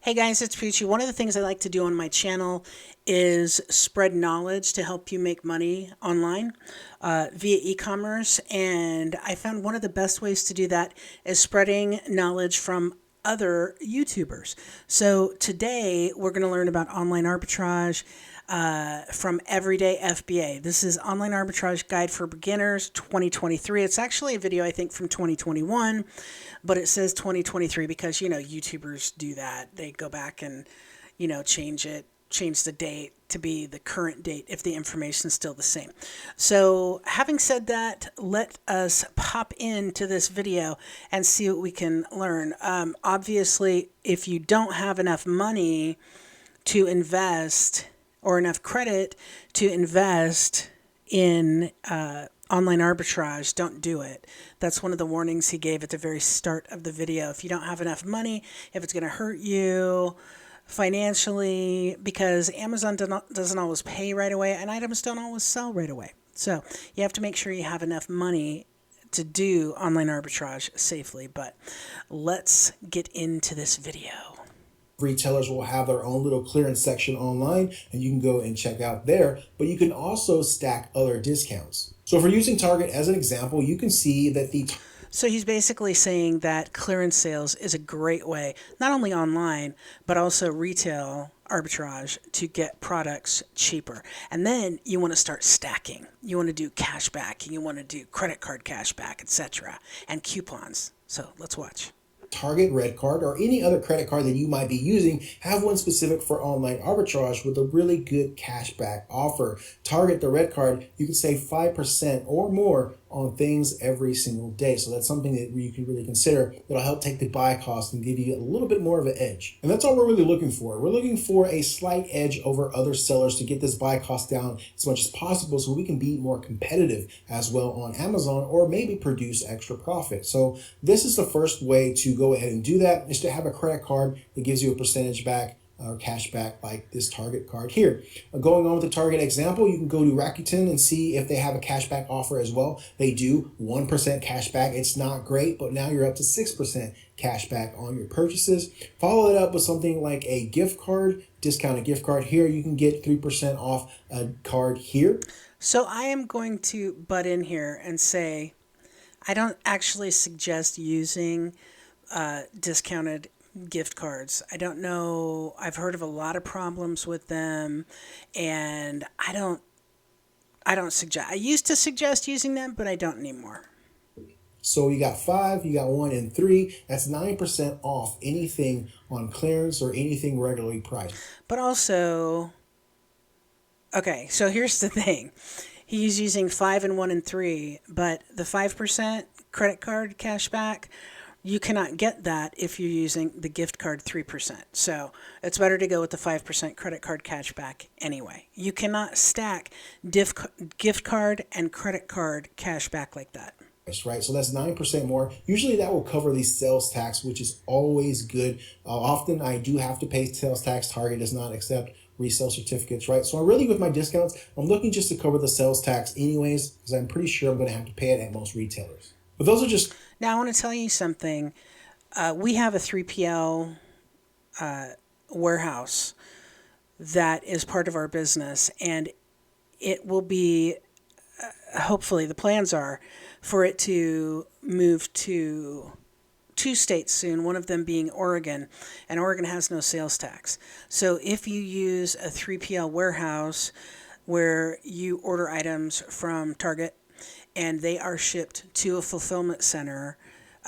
Hey guys, it's Peachy. One of the things I like to do on my channel is spread knowledge to help you make money online via e-commerce. And I found one of the best ways to do that is spreading knowledge from other YouTubers. So today we're going to learn about online arbitrage from Everyday FBA. This is Online Arbitrage Guide for Beginners 2023. It's actually a video, I think, from 2021, but it says 2023 because, YouTubers do that. They go back and, change the date to be the current date if the information is still the same. So having said that, let us pop into this video and see what we can learn. Obviously, if you don't have enough money to invest or enough credit to invest in online arbitrage, don't do it. That's one of the warnings he gave at the very start of the video. If you don't have enough money, if it's going to hurt you financially, because Amazon doesn't always pay right away and items don't always sell right away. So you have to make sure you have enough money to do online arbitrage safely. But let's get into this video. Retailers will have their own little clearance section online and you can go and check out there, but you can also stack other discounts. So if we're using Target as an example, you can see that So he's basically saying that clearance sales is a great way, not only online, but also retail arbitrage to get products cheaper. And then you want to start stacking. You want to do cash back, and you want to do credit card cash back, etc., and coupons. So let's watch. Target Red Card or any other credit card that you might be using, have one specific for online arbitrage with a really good cashback offer. Target the Red Card, you can save 5% or more on things every single day. So that's something that you can really consider that'll help take the buy cost and give you a little bit more of an edge. And that's all we're really looking for. We're looking for a slight edge over other sellers to get this buy cost down as much as possible so we can be more competitive as well on Amazon or maybe produce extra profit. So this is the first way to go ahead and do that, is to have a credit card that gives you a percentage back or cash back like this Target card here. Going on with the Target example, you can go to Rakuten and see if they have a cashback offer as well. They do 1% cash back. It's not great, but now you're up to 6% cash back on your purchases. Follow it up with something like a gift card, discounted gift card. Here you can get 3% off a card here. So I am going to butt in here and say I don't actually suggest using discounted gift cards. I don't know. I've heard of a lot of problems with them, and I don't suggest. I used to suggest using them, but I don't anymore. So you got 5, you got 1 and 3. That's 9% off anything on clearance or anything regularly priced. But also, okay, so here's the thing. He's using 5 and 1 and 3, but the 5% credit card cash back, you cannot get that if you're using the gift card 3%. So it's better to go with the 5% credit card cash back anyway. You cannot stack gift card and credit card cash back like that. Right, so that's 9% more. Usually that will cover the sales tax, which is always good. Often I do have to pay sales tax. Target does not accept resale certificates, right? So really with my discounts, I'm looking just to cover the sales tax anyways, because I'm pretty sure I'm going to have to pay it at most retailers. But those are just... Now I want to tell you something. We have a 3PL warehouse that is part of our business, and it will be, hopefully the plans are for it to move to 2 states soon, one of them being Oregon, and Oregon has no sales tax. So if you use a 3PL warehouse where you order items from Target and they are shipped to a fulfillment center,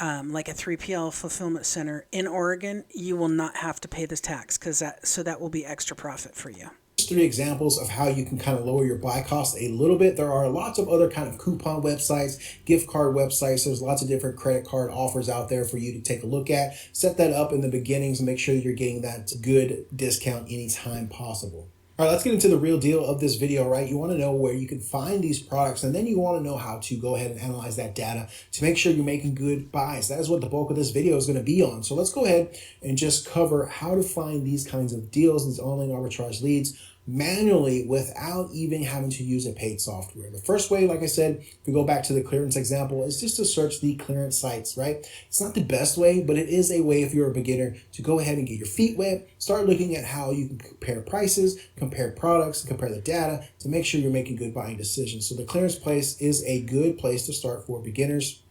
like a 3PL fulfillment center in Oregon, you will not have to pay this tax so that will be extra profit for you. 3 examples of how you can kind of lower your buy cost a little bit. There are lots of other kind of coupon websites, gift card websites. There's lots of different credit card offers out there for you to take a look at. Set that up in the beginnings and make sure that you're getting that good discount anytime possible. All right, let's get into the real deal of this video, right? You want to know where you can find these products, and then you want to know how to go ahead and analyze that data to make sure you're making good buys. That is what the bulk of this video is going to be on. So let's go ahead and just cover how to find these kinds of deals, these online arbitrage leads manually without even having to use a paid software. The first way, like I said, if we go back to the clearance example, is just to search the clearance sites, right? It's not the best way, but it is a way if you're a beginner to go ahead and get your feet wet, start looking at how you can compare prices, compare products, compare the data to make sure you're making good buying decisions. So the clearance place is a good place to start for beginners.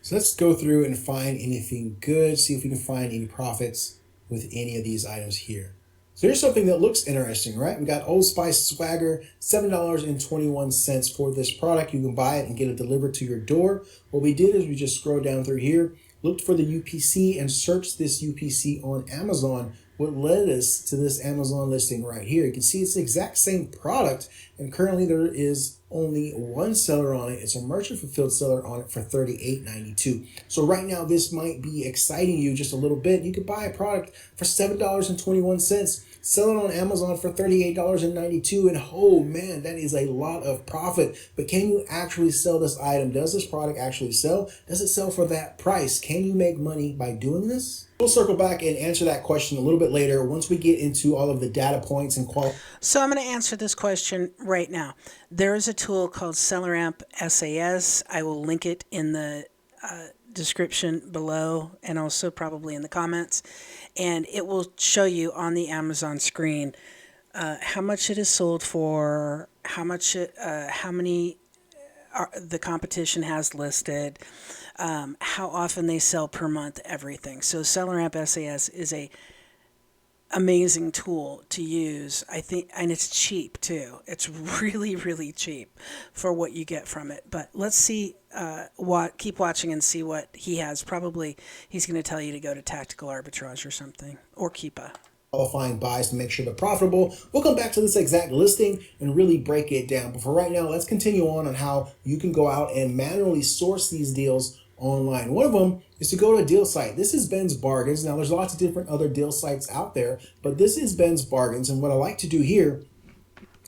So let's go through and find anything good, see if we can find any profits with any of these items here. So here's something that looks interesting, right? We got Old Spice Swagger, $7.21 for this product. You can buy it and get it delivered to your door. What we did is we just scrolled down through here, looked for the UPC and searched this UPC on Amazon. What led us to this Amazon listing right here. You can see it's the exact same product, and currently there is only one seller on it. It's a merchant fulfilled seller on it for $38.92. So right now this might be exciting you just a little bit. You could buy a product for $7.21, sell it on Amazon for $38.92, and oh man, that is a lot of profit. But can you actually sell this item? Does this product actually sell? Does it sell for that price? Can you make money by doing this? We'll circle back and answer that question a little bit later once we get into all of the data points and quality. So I'm going to answer this question right now. There is a tool called SellerAmp SAS. I will link it in the description below and also probably in the comments. And it will show you on the Amazon screen how much it is sold for, how many the competition has listed, how often they sell per month, everything. So SellerAmp SAS is a amazing tool to use, I think, and it's cheap too. It's really, really cheap for what you get from it. But let's see, keep watching and see what he has. Probably he's going to tell you to go to Tactical Arbitrage or something, or Keepa. Qualifying buys to make sure they're profitable. We'll come back to this exact listing and really break it down. But for right now, let's continue on how you can go out and manually source these deals online. One of them is to go to a deal site. This is Ben's Bargains. Now, there's lots of different other deal sites out there, but this is Ben's Bargains. And what I like to do here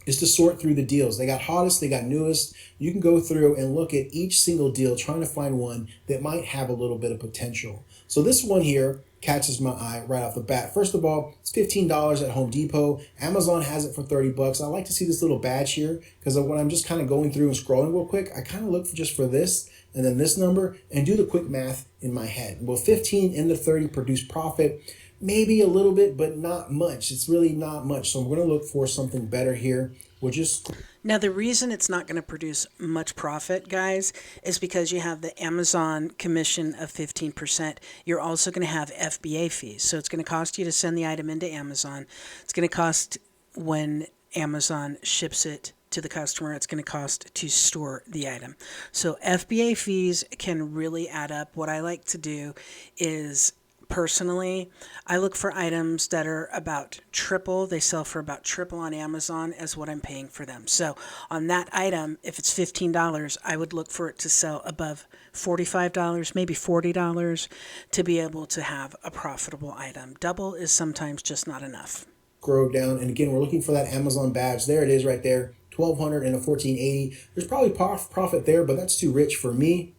is to sort through the deals. They got hottest, they got newest. You can go through and look at each single deal, trying to find one that might have a little bit of potential. So this one here catches my eye right off the bat. First of all, it's $15 at Home Depot. Amazon has it for 30 bucks. I like to see this little badge here because when I'm just kind of going through and scrolling real quick, I kind of look for just for this and then this number and do the quick math in my head. Will 15 and the 30 produce profit? Maybe a little bit, but not much. It's really not much. So I'm going to look for something better here. We'll just... Now, the reason it's not going to produce much profit, guys, is because you have the Amazon commission of 15%. You're also going to have FBA fees. So it's going to cost you to send the item into Amazon. It's going to cost when Amazon ships it to the customer. It's going to cost to store the item. So FBA fees can really add up. What I like to do is... Personally, I look for items that are about triple. They sell for about triple on Amazon as what I'm paying for them. So on that item, if it's $15, I would look for it to sell above $45, maybe $40 to be able to have a profitable item. Double is sometimes just not enough. Scroll down, and again, we're looking for that Amazon badge. There it is right there, $1,200 and a $1,480. There's probably profit there, but that's too rich for me.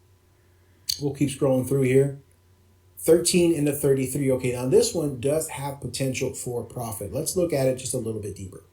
We'll keep scrolling through here. 13 and the 33. Okay, now this one does have potential for profit. Let's look at it just a little bit deeper.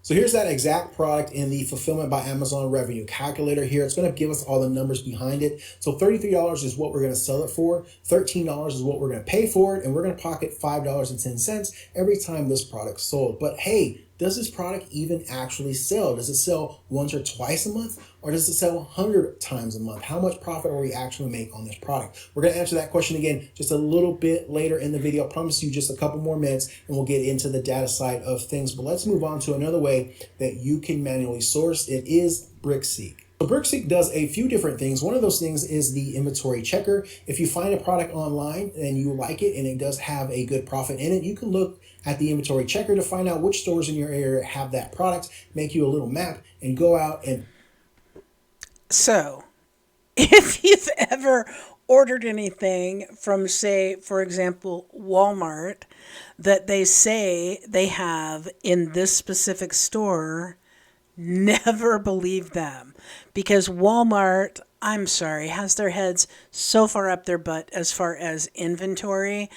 So here's that exact product in the Fulfillment by Amazon revenue calculator here. It's going to give us all the numbers behind it. So $33 is what we're going to sell it for. $13 is what we're going to pay for it. And we're going to pocket $5.10 every time this product's sold. But hey, does this product even actually sell? Does it sell once or twice a month? Or does it sell 100 times a month? How much profit will we actually make on this product? We're going to answer that question again just a little bit later in the video. I promise you just a couple more minutes and we'll get into the data side of things. But let's move on to another way that you can manually source. It is BrickSeek. So BrickSeek does a few different things. One of those things is the inventory checker. If you find a product online and you like it and it does have a good profit in it, you can look at the inventory checker to find out which stores in your area have that product, make you a little map, and go out and... So, if you've ever ordered anything from, say, for example, Walmart, that they say they have in this specific store, never believe them. Because Walmart, I'm sorry, has their heads so far up their butt as far as inventory.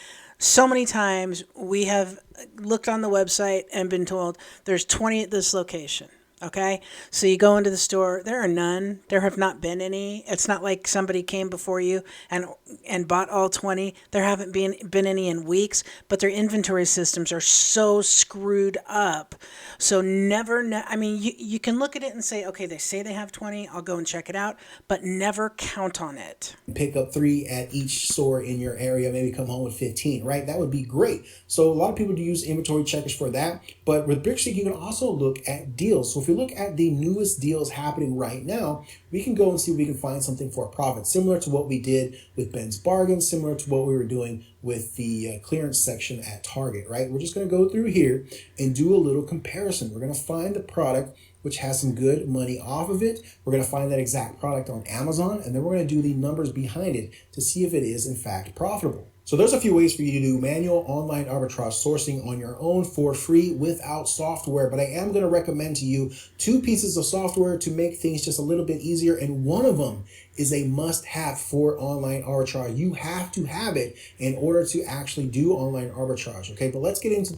So many times we have looked on the website and been told there's 20 at this location. Okay, so you go into the store. There are none. There have not been any. It's not like somebody came before you and bought all 20. There haven't been any in weeks. But their inventory systems are so screwed up. So I mean, you can look at it and say, okay, they say they have 20. I'll go and check it out, but never count on it. Pick up 3 at each store in your area, maybe come home with 15, right? That would be great. So a lot of people do use inventory checkers for that. But with Brickstick, you can also look at deals. So if you look at the newest deals happening right now, we can go and see if we can find something for a profit, similar to what we did with Ben's Bargains, similar to what we were doing with the clearance section at Target, right? We're just going to go through here and do a little comparison. We're going to find the product which has some good money off of it. We're going to find that exact product on Amazon, and then we're going to do the numbers behind it to see if it is in fact profitable. So there's a few ways for you to do manual online arbitrage sourcing on your own for free without software, but I am going to recommend to you 2 pieces of software to make things just a little bit easier, and one of them is a must-have for online arbitrage. You have to have it in order to actually do online arbitrage, okay? But let's get into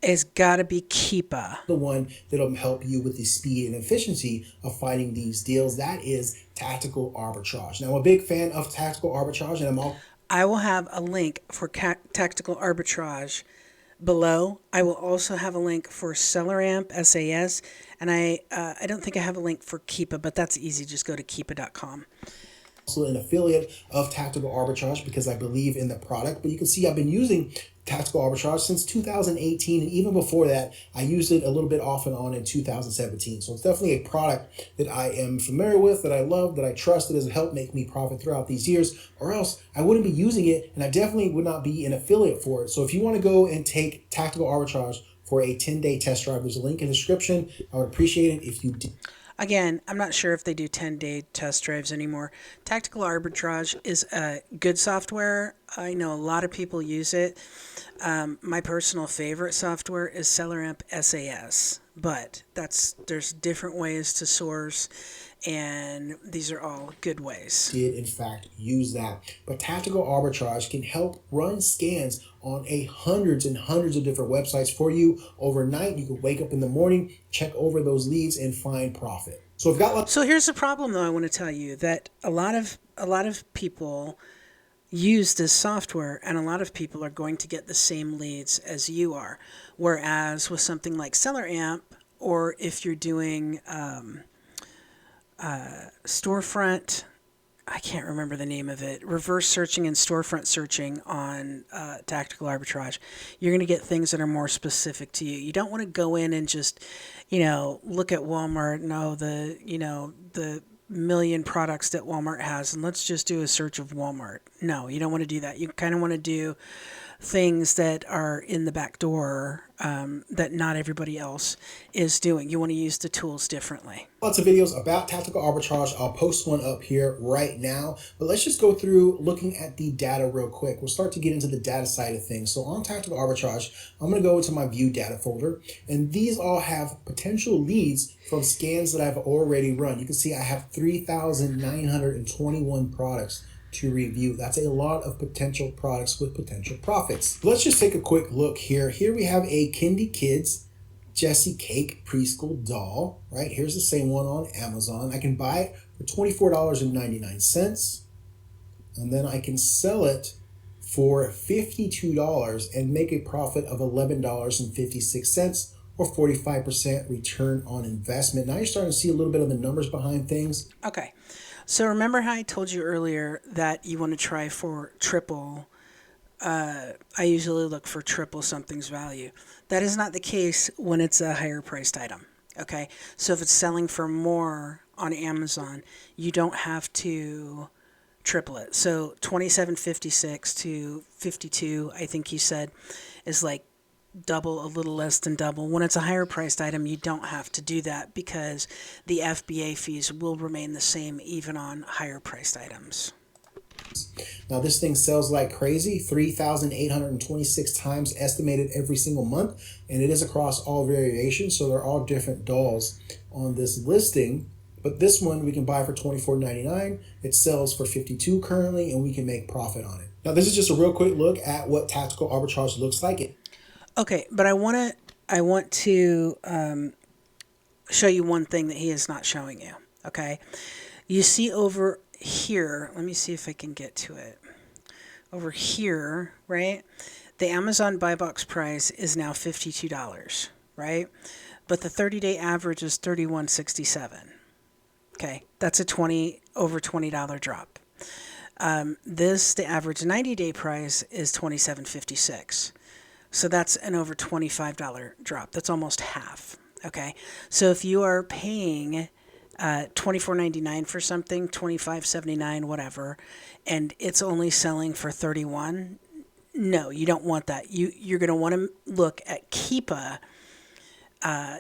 It's got to be Keepa. the one that'll help you with the speed and efficiency of finding these deals. That is tactical arbitrage. Now, I'm a big fan of tactical arbitrage, and I will have a link for tactical arbitrage below. I will also have a link for SellerAmp SAS, and I don't think I have a link for Keepa, but that's easy. Just go to keepa.com. also an affiliate of tactical arbitrage because I believe in the product. But you can see I've been using tactical arbitrage since 2018, and even before that I used it a little bit off and on in 2017. So it's definitely a product that I am familiar with, that I love, that I trust, that has helped make me profit throughout these years, or else I wouldn't be using it, and I definitely would not be an affiliate for it. So if you want to go and take tactical arbitrage for a 10-day test drive, there's a link in the description. I would appreciate it if you did. Again, I'm not sure if they do 10-day test drives anymore. Tactical Arbitrage is a good software. I know a lot of people use it. My personal favorite software is SellerAmp SAS, but there's different ways to source, and these are all good ways. Did in fact use that. But tactical arbitrage can help run scans on hundreds and hundreds of different websites for you overnight. You can wake up in the morning, check over those leads, and find profit. So I've got So here's the problem, though. I want to tell you that a lot of people use this software, and a lot of people are going to get the same leads as you are. Whereas with something like SellerAmp, or if you're doing storefront, I can't remember the name of it, reverse searching and storefront searching on tactical arbitrage, you're going to get things that are more specific to you. You don't want to go in and just, look at Walmart and the million products that Walmart has, and let's just do a search of Walmart. No, you don't want to do that. You kind of want to do things that are in the back door that not everybody else is doing. You want to use the tools differently. Lots of videos about tactical arbitrage. I'll post one up here right now. But let's just go through looking at the data real quick. We'll start to get into the data side of things. So on tactical arbitrage, I'm going to go into my view data folder. And these all have potential leads from scans that I've already run. You can see I have 3,921 products to review. That's a lot of potential products with potential profits. Let's just take a quick look here. Here we have a Kindy Kids Jessie Cake preschool doll, right? Here's the same one on Amazon. I can buy it for $24.99, and then I can sell it for $52 and make a profit of $11.56, or 45% return on investment. Now you're starting to see a little bit of the numbers behind things. Okay. So remember how I told you earlier that you want to try for triple. I usually look for triple something's value. That is not the case when it's a higher priced item. Okay. So if it's selling for more on Amazon, you don't have to triple it. So 27.56 to 52, I think you said, is like double, a little less than double. When it's a higher priced item, you don't have to do that because the FBA fees will remain the same even on higher priced items. Now this thing sells like crazy, 3,826 times estimated every single month, and it is across all variations, so they're all different dolls on this listing. But this one we can buy for $24.99. It sells for $52 currently, and we can make profit on it. Now, this is just a real quick look at what tactical arbitrage looks like. Okay, but I want to show you one thing that he is not showing you. Okay, you see over here. Let me see if I can get to it. Over here, right? The Amazon Buybox price is now $52, right? But the 30-day average is $31.67. Okay, that's a over $20 drop. The average 90-day price is $27.56. So that's an over $25 drop. That's almost half. Okay, so if you are paying $24.99 for something, $25.79, whatever, and it's only selling for $31, no, you don't want that. You're going to want to look at Keepa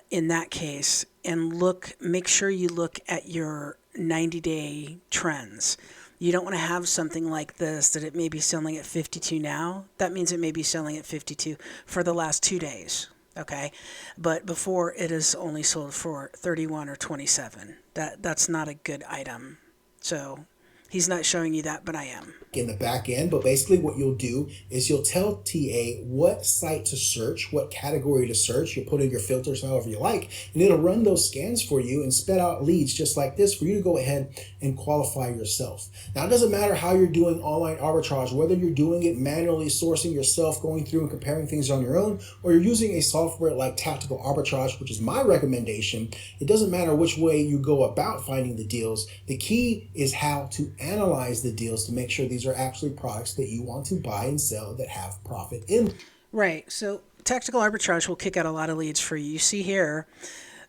in that case, and make sure you look at your 90-day trends. You don't want to have something like this that it may be selling at 52 now. That means it may be selling at 52 for the last 2 days. Okay, but before it is only sold for 31 or 27. That's not a good item. So he's not showing you that, but I am. In the back end, but basically what you'll do is you'll tell TA what site to search, what category to search. You'll put in your filters however you like, and it'll run those scans for you and spit out leads just like this for you to go ahead and qualify yourself. Now, it doesn't matter how you're doing online arbitrage, whether you're doing it manually sourcing yourself, going through and comparing things on your own, or you're using a software like Tactical Arbitrage, which is my recommendation. It doesn't matter which way you go about finding the deals. The key is how to analyze the deals to make sure these are actually products that you want to buy and sell that have profit in. Right. So tactical arbitrage will kick out a lot of leads for you. You see here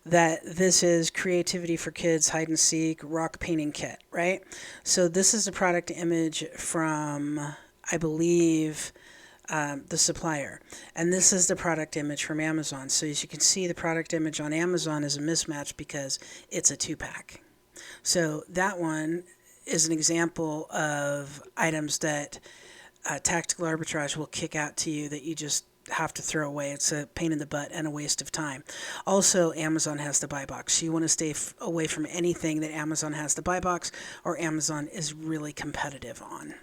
that this is creativity for kids, hide and seek, rock painting kit, right? So this is a product image from, I believe, the supplier. And this is the product image from Amazon. So as you can see, the product image on Amazon is a mismatch because it's a 2-pack. So that one is an example of items that tactical arbitrage will kick out to you that you just have to throw away. It's a pain in the butt and a waste of time. Also, Amazon has the buy box. You want to stay away from anything that Amazon has the buy box or Amazon is really competitive on.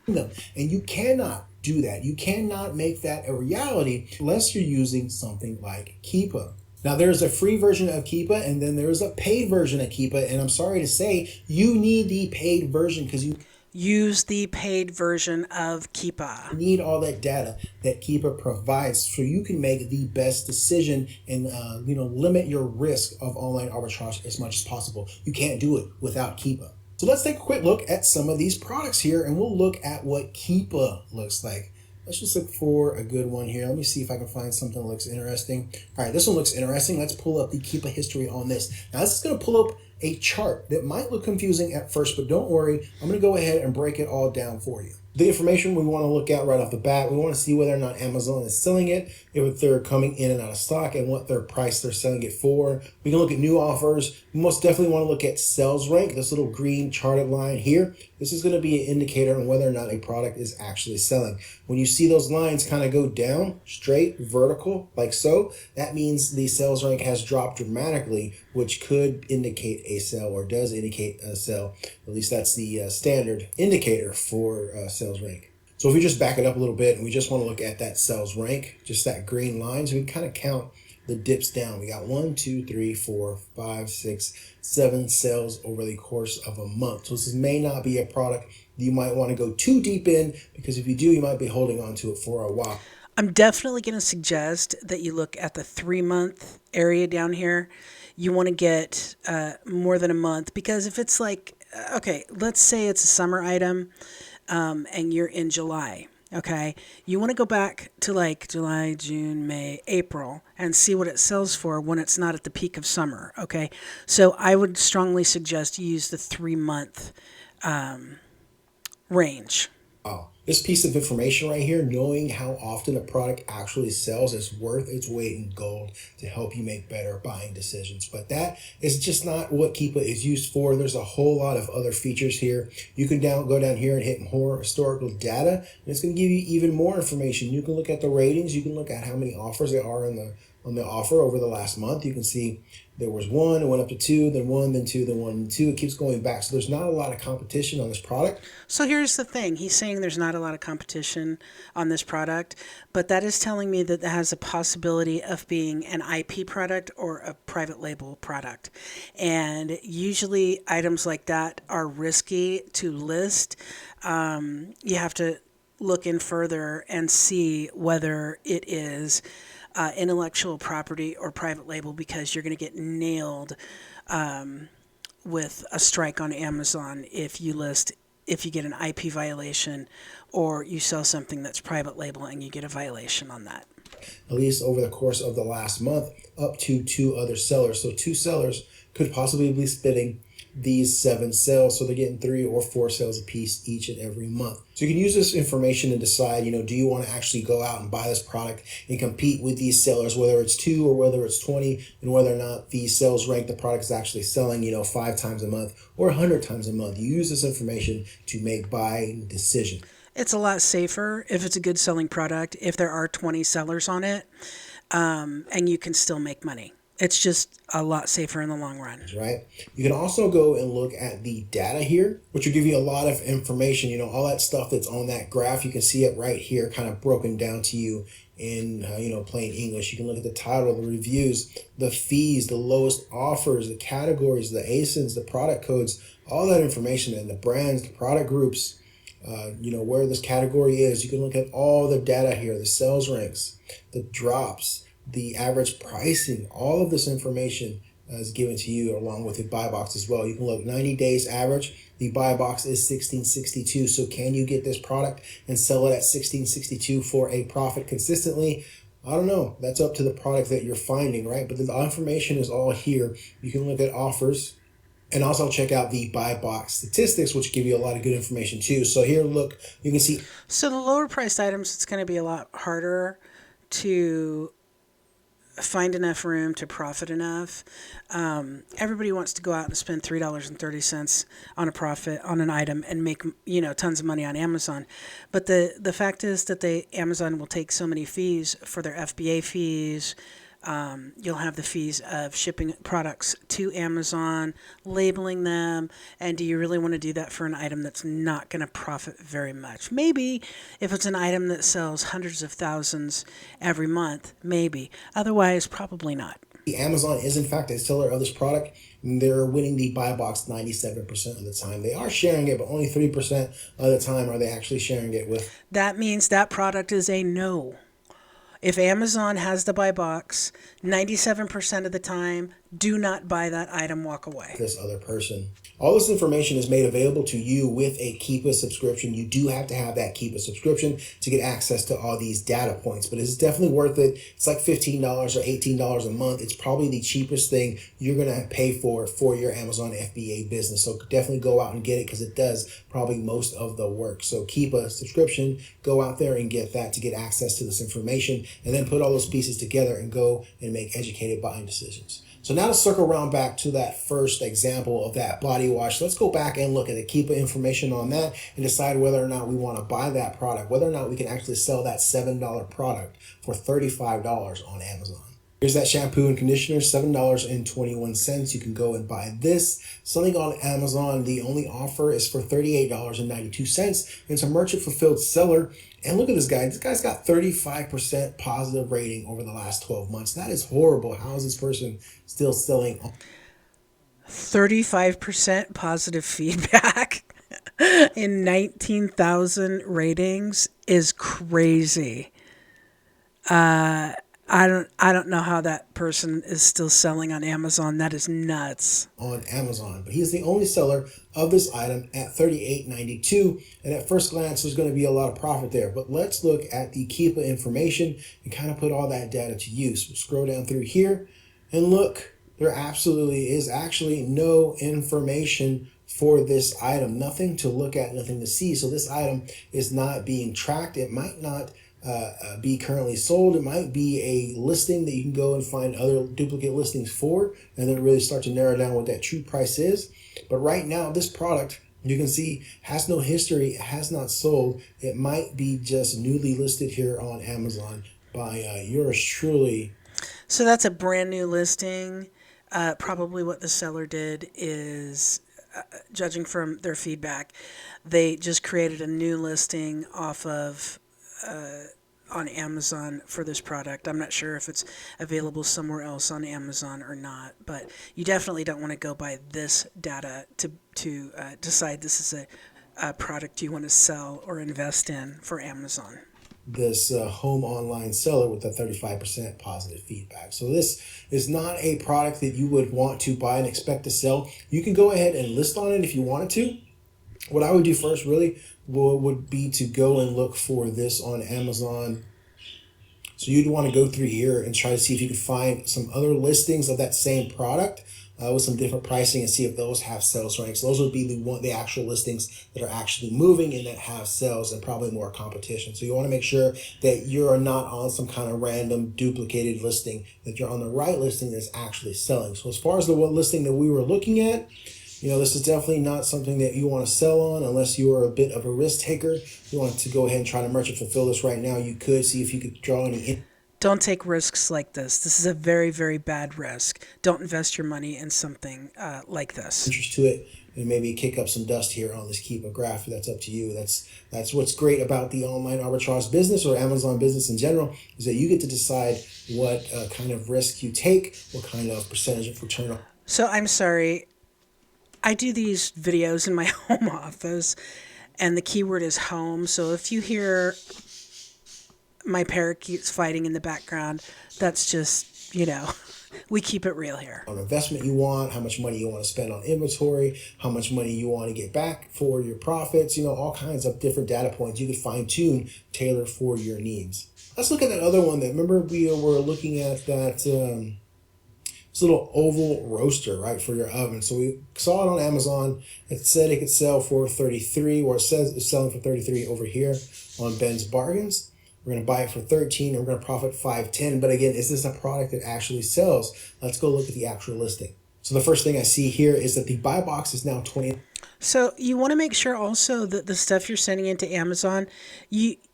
And you cannot do that. You cannot make that a reality unless you're using something like Keepa. Now, there's a free version of Keepa, and then there's a paid version of Keepa. And I'm sorry to say, you need the paid version because you use the paid version of Keepa. Need all that data that Keepa provides so you can make the best decision and limit your risk of online arbitrage as much as possible. You can't do it without Keepa. So let's take a quick look at some of these products here, and we'll look at what Keepa looks like. Let's just look for a good one here. Let me see if I can find something that looks interesting. All right, this one looks interesting. Let's pull up the Keepa history on this. Now, this is going to pull up a chart that might look confusing at first, but don't worry. I'm going to go ahead and break it all down for you. The information we want to look at right off the bat, we want to see whether or not Amazon is selling it, if they're coming in and out of stock, and what their price they're selling it for. We can look at new offers. We most definitely want to look at sales rank, this little green charted line here. This is going to be an indicator on whether or not a product is actually selling. When you see those lines kind of go down, straight, vertical, like so, that means the sales rank has dropped dramatically, which could indicate a sell or does indicate a sell. At least that's the standard indicator for sales rank. So if we just back it up a little bit and we just want to look at that sales rank, just that green line, so we can kind of count the dips down. We got 1, 2, 3, 4, 5, 6, 7 sales over the course of a month. So this may not be a product you might want to go too deep in, because if you do, you might be holding on to it for a while. I'm definitely going to suggest that you look at the 3-month area down here. You want to get more than a month, because if it's like, okay, let's say it's a summer item and you're in July. Okay, you want to go back to like July, June, May, April and see what it sells for when it's not at the peak of summer. Okay, so I would strongly suggest you use the 3-month range. Oh, this piece of information right here, knowing how often a product actually sells, is worth its weight in gold to help you make better buying decisions. But that is just not what Keepa is used for. There's a whole lot of other features here. You can go down here and hit more historical data, and it's going to give you even more information. You can look at the ratings. You can look at how many offers there are in the on the offer over the last month. You can see there was one, it went up to two, then one, then two, then one, then two. It keeps going back. So there's not a lot of competition on this product. So here's the thing. He's saying there's not a lot of competition on this product, but that is telling me that it has a possibility of being an IP product or a private label product. And usually items like that are risky to list. You have to look in further and see whether it is intellectual property or private label, because you're going to get nailed with a strike on Amazon if you get an IP violation or you sell something that's private label and you get a violation on that. At least over the course of the last month, up to two other sellers. So two sellers could possibly be spitting these 7 sales. So they're getting 3 or 4 sales a piece each and every month. So you can use this information and decide, do you want to actually go out and buy this product and compete with these sellers, whether it's 2 or whether it's 20, and whether or not these sales rank the product is actually selling, 5 times a month or 100 times a month. You use this information to make buying decisions. It's a lot safer if it's a good selling product, if there are 20 sellers on it, and you can still make money. It's just a lot safer in the long run. Right. You can also go and look at the data here, which will give you a lot of information. All that stuff that's on that graph, you can see it right here, kind of broken down to you in, plain English. You can look at the title, the reviews, the fees, the lowest offers, the categories, the ASINs, the product codes, all that information, and the brands, the product groups, where this category is. You can look at all the data here, the sales ranks, the drops, the average pricing. All of this information is given to you along with the Buybox as well. You can look 90 days average. The Buybox is $16.62. So can you get this product and sell it at $16.62 for a profit consistently? I don't know. That's up to the product that you're finding, right? But the information is all here. You can look at offers and also check out the Buybox statistics, which give you a lot of good information too. So here, look, you can see. So the lower priced items, it's going to be a lot harder to find enough room to profit enough. Everybody wants to go out and spend $3.30 on a profit on an item and make tons of money on Amazon. But the fact is that Amazon will take so many fees for their FBA fees. You'll have the fees of shipping products to Amazon, labeling them, and do you really want to do that for an item that's not going to profit very much? Maybe if it's an item that sells hundreds of thousands every month, maybe. Otherwise, probably not. Amazon is in fact a seller of this product. They're winning the Buybox 97% of the time. They are sharing it, but only 3% of the time are they actually sharing it with. That means that product is a no. If Amazon has the Buybox, 97% of the time, do not buy that item, walk away. This other person. All this information is made available to you with a Keepa subscription. You do have to have that Keepa subscription to get access to all these data points, but it's definitely worth it. It's like $15 or $18 a month. It's probably the cheapest thing you're going to pay for your Amazon FBA business. So definitely go out and get it because it does probably most of the work. So Keepa subscription, go out there and get that to get access to this information, and then put all those pieces together and go and make educated buying decisions. So now to circle around back to that first example of that body wash, let's go back and look at the Keepa information on that and decide whether or not we want to buy that product, whether or not we can actually sell that $7 product for $35 on Amazon. Here's that shampoo and conditioner, $7.21. You can go and buy this. Something on Amazon, the only offer is for $38.92. It's a merchant fulfilled seller. And look at this guy. This guy's got 35% positive rating over the last 12 months. That is horrible. How is this person still selling? 35% positive feedback in 19,000 ratings is crazy. I don't know how that person is still selling on Amazon. That is nuts. On Amazon, but he's the only seller of this item at $38.92, and at first glance there's going to be a lot of profit there. But let's look at the Keepa information and kind of put all that data to use. We'll scroll down through here and look, there absolutely is actually no information for this item, nothing to look at, nothing to see. So this item is not being tracked. It might not be currently sold. It might be a listing that you can go and find other duplicate listings for, and then really start to narrow down what that true price is. But right now, this product, you can see, has no history, has not sold. It might be just newly listed here on Amazon by yours truly. So that's a brand new listing. Probably what the seller did is, judging from their feedback, they just created a new listing off of on Amazon for this product. I'm not sure if it's available somewhere else on Amazon or not, but you definitely don't want to go by this data to decide this is a product you want to sell or invest in for Amazon. This home online seller with a 35% positive feedback. So this is not a product that you would want to buy and expect to sell. You can go ahead and list on it if you wanted to. What I would do first really would be to go and look for this on Amazon. So you'd want to go through here and try to see if you could find some other listings of that same product with some different pricing and see if those have sales ranks. So those would be the actual listings that are actually moving and that have sales and probably more competition. So you want to make sure that you're not on some kind of random duplicated listing, that you're on the right listing that's actually selling. So as far as the one listing that we were looking at, this is definitely not something that you want to sell on unless you are a bit of a risk taker. You want to go ahead and try to merchant fulfill this right now. You could see if you could draw any. Don't take risks like this. This is a very, very bad risk. Don't invest your money in something like this. Interest to it, and maybe kick up some dust here on this Keepa graph. That's up to you. That's what's great about the online arbitrage business or Amazon business in general, is that you get to decide what kind of risk you take, what kind of percentage of return. So I'm sorry. I do these videos in my home office, and the keyword is home. So if you hear my parakeets fighting in the background, that's just, we keep it real here. On investment you want, how much money you want to spend on inventory, how much money you want to get back for your profits, all kinds of different data points you can fine tune, tailor for your needs. Let's look at that other one. Remember we were looking at that this little oval roaster, right, for your oven. So we saw it on Amazon. It said it could sell for 33, or it says it's selling for 33 over here on Ben's Bargains. We're going to buy it for 13 and we're going to profit 510. But again, is this a product that actually sells? Let's go look at the actual listing. So the first thing I see here is that the Buybox is now 20. So you want to make sure also that the stuff you're sending into Amazon,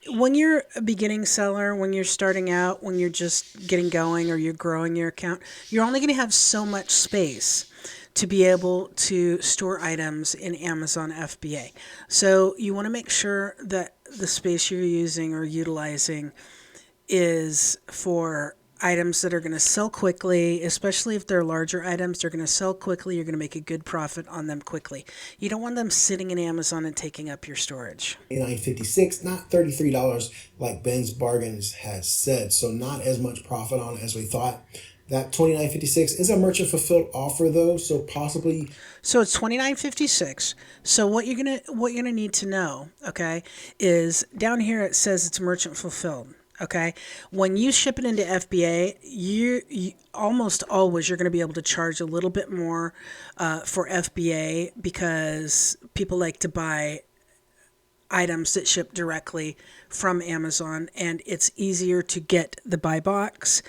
when you're a beginning seller, when you're starting out, when you're just getting going or you're growing your account, you're only going to have so much space to be able to store items in Amazon FBA. So you want to make sure that the space you're using or utilizing is for items that are going to sell quickly, especially if they're larger items. They're going to sell quickly. You're going to make a good profit on them quickly. You don't want them sitting in Amazon and taking up your storage. $29.56, not $33 like Ben's Bargains has said. So not as much profit on it as we thought. That $29.56 is a merchant fulfilled offer though, so possibly. So it's $29.56. So what you're gonna need to know, okay, is down here it says it's merchant fulfilled. Okay, when you ship it into FBA, you almost always you're going to be able to charge a little bit more for FBA because people like to buy items that ship directly from Amazon, and it's easier to get the buy box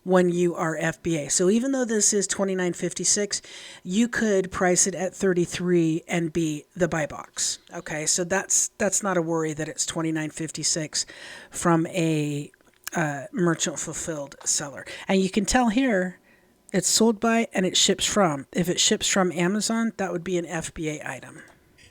when you are FBA. So even though this is $29.56, you could price it at $33 and be the buy box. Okay, so that's not a worry that it's $29.56 from a merchant fulfilled seller. And you can tell here it's sold by and it ships from. If it ships from Amazon, that would be an FBA item.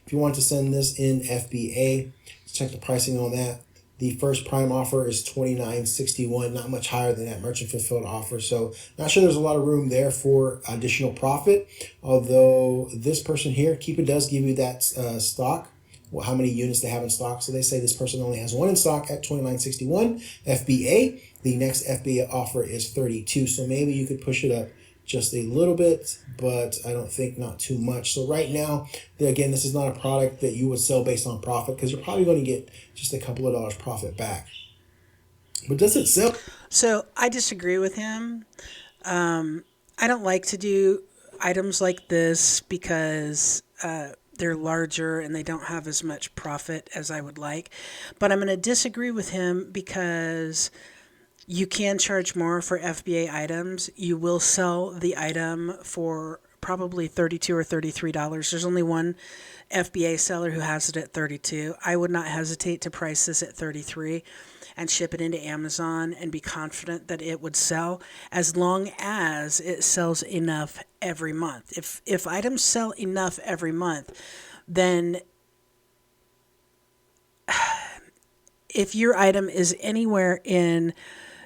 If you want to send this in FBA, check the pricing on that. The first prime offer is $29.61, not much higher than that merchant fulfilled offer. So not sure there's a lot of room there for additional profit. Although this person here, Keepa, does give you that stock, well, how many units they have in stock. So they say this person only has one in stock at $29.61 FBA. The next FBA offer is $32. So maybe you could push it up just a little bit, but I don't think not too much. So right now, again, this is not a product that you would sell based on profit because you're probably going to get just a couple of dollars profit back. But does it sell? So I disagree with him. I don't like to do items like this because they're larger and they don't have as much profit as I would like. But I'm going to disagree with him because you can charge more for FBA items. You will sell the item for probably $32 or $33. There's only one FBA seller who has it at 32. I would not hesitate to price this at 33 and ship it into Amazon and be confident that it would sell, as long as it sells enough every month. If items sell enough every month, then if your item is anywhere in,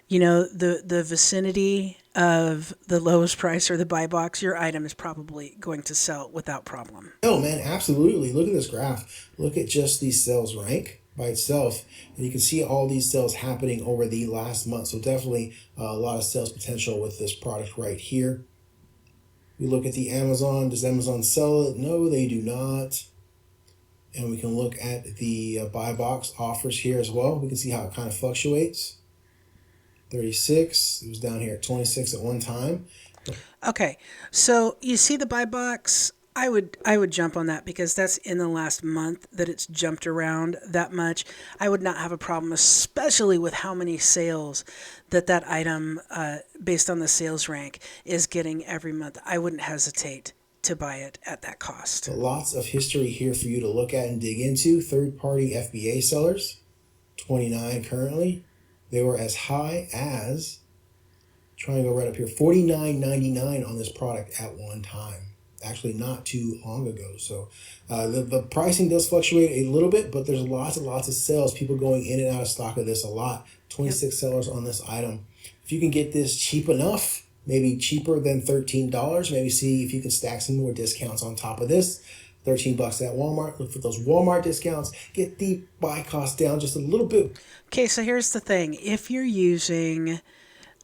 the vicinity of the lowest price or the buy box, your item is probably going to sell without problem. Oh man, absolutely. Look at this graph. Look at just these sales rank by itself, and you can see all these sales happening over the last month. So definitely a lot of sales potential with this product right here. We look at the Amazon. Does Amazon sell it? No, they do not. And we can look at the buy box offers here as well. We can see how it kind of fluctuates. 36. It was down here at 26 at one time. Okay, so you see the buy box. I would jump on that because that's in the last month that it's jumped around that much. I would not have a problem, especially with how many sales that item, based on the sales rank, is getting every month. I wouldn't hesitate to buy it at that cost. So lots of history here for you to look at and dig into. Third-party FBA sellers, 29 currently. They were as high as, trying to go right up here, $49.99 on this product at one time. Actually not too long ago. So the pricing does fluctuate a little bit, but there's lots and lots of sales, people going in and out of stock of this a lot. 26 sellers on this item. If you can get this cheap enough, maybe cheaper than $13, maybe see if you can stack some more discounts on top of this. $13 at Walmart. Look for those Walmart discounts. Get the buy cost down just a little bit. Okay, so here's the thing. If you're using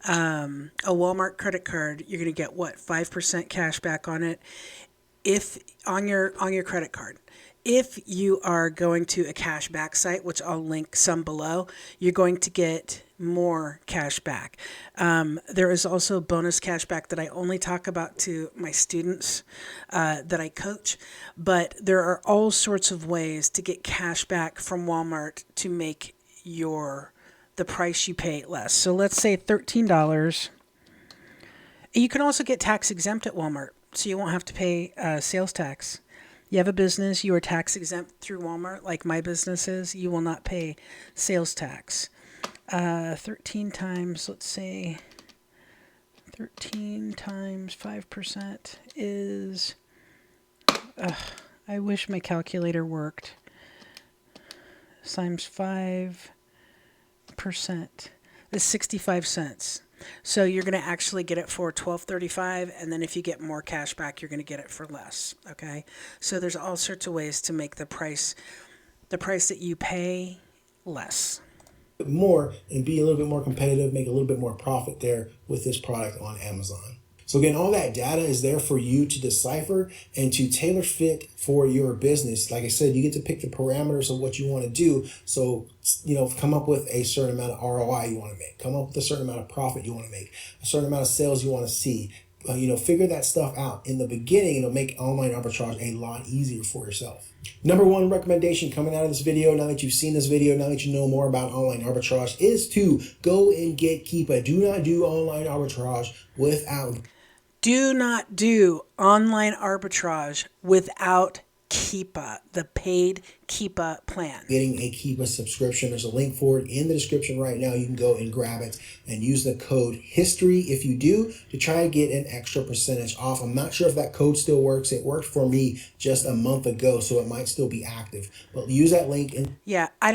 a Walmart credit card, you're going to get 5% cash back on it. If on your credit card. If you are going to a cash back site, which I'll link some below, you're going to get more cash back. There is also bonus cash back that I only talk about to my students that I coach, but there are all sorts of ways to get cash back from Walmart to make the price you pay less. So let's say $13. You can also get tax exempt at Walmart, so you won't have to pay sales tax. You have a business, you are tax exempt through Walmart, like my business is, you will not pay sales tax. 13 times, let's say, 13 times 5% is, I wish my calculator worked, times 5% is 65 cents. So you're going to actually get it for $12.35, and then if you get more cash back, you're going to get it for less. Okay, so there's all sorts of ways to make the price that you pay less. More and be a little bit more competitive, make a little bit more profit there with this product on Amazon. So again, all that data is there for you to decipher and to tailor fit for your business. Like I said, you get to pick the parameters of what you want to do. So, come up with a certain amount of ROI you want to make, come up with a certain amount of profit you want to make, a certain amount of sales you want to see. Figure that stuff out in the beginning, and it'll make online arbitrage a lot easier for yourself. Number one recommendation coming out of this video, now that you've seen this video, now that you know more about online arbitrage, is to go and get Keepa. Do not do online arbitrage without. Do not do online arbitrage without Keepa, the paid Keepa plan. Getting a Keepa subscription. There's a link for it in the description right now. You can go and grab it and use the code HISTORY if you do, to try and get an extra percentage off. I'm not sure if that code still works. It worked for me just a month ago, so it might still be active. But use that link. Yeah, I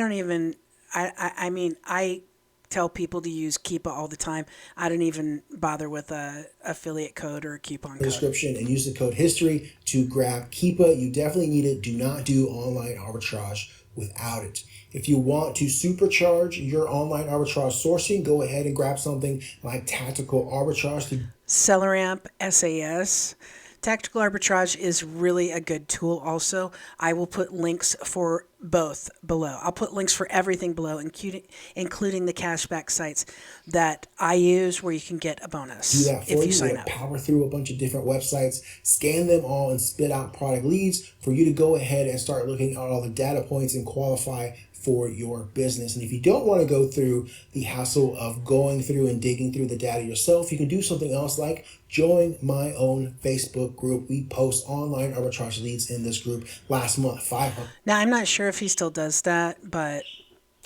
tell people to use Keepa all the time. I don't even bother with a affiliate code or a coupon code. Description, and use the code HISTORY to grab Keepa. You definitely need it. Do not do online arbitrage without it. If you want to supercharge your online arbitrage sourcing, go ahead and grab something like Tactical Arbitrage. SellerAmp SAS. Tactical Arbitrage is really a good tool also. I will put links for both below. I'll put links for everything below, including the cashback sites that I use where you can get a bonus. Do that for if you sign up. Power through a bunch of different websites, scan them all, and spit out product leads for you to go ahead and start looking at all the data points and qualify for your business. And if you don't want to go through the hassle of going through and digging through the data yourself, you can do something else like join my own Facebook group. We post online arbitrage leads in this group. Last month, 500. Now, I'm not sure if he still does that, but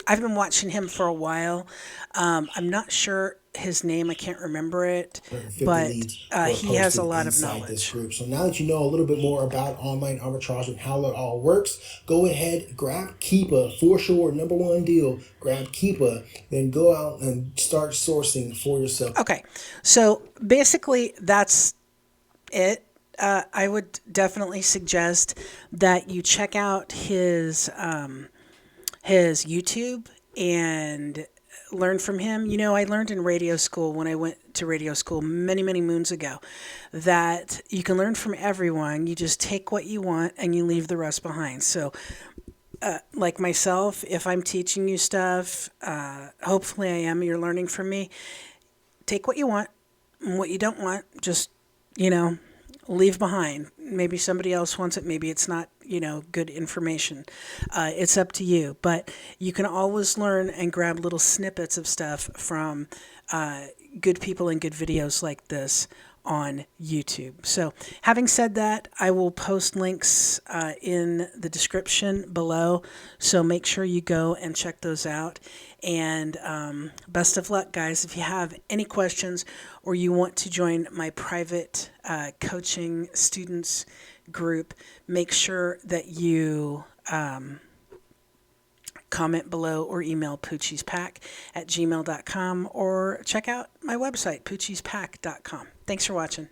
I've been watching him for a while. I'm not sure his name, I can't remember it, 150 but leads were he has a posted lot of inside this knowledge. group. So now that you know a little bit more about online arbitrage and how it all works, go ahead, grab Keepa, for sure, number one deal. Grab Keepa, then go out and start sourcing for yourself. Okay, so basically that's it. I would definitely suggest that you check out his YouTube and learn from him. You know, I learned in radio school when I went to radio school many, many moons ago that you can learn from everyone. You just take what you want and you leave the rest behind. So, like myself, if I'm teaching you stuff, hopefully I am, you're learning from me. Take what you want and what you don't want, just, you know, leave behind. Maybe somebody else wants it. Maybe it's not, good information. It's up to you. But you can always learn and grab little snippets of stuff from good people and good videos like this on YouTube. So having said that, I will post links in the description below. So make sure you go and check those out. And best of luck, guys. If you have any questions or you want to join my private coaching students group, make sure that you comment below or email poochiespack@gmail.com or check out my website, poochiespack.com. Thanks for watching.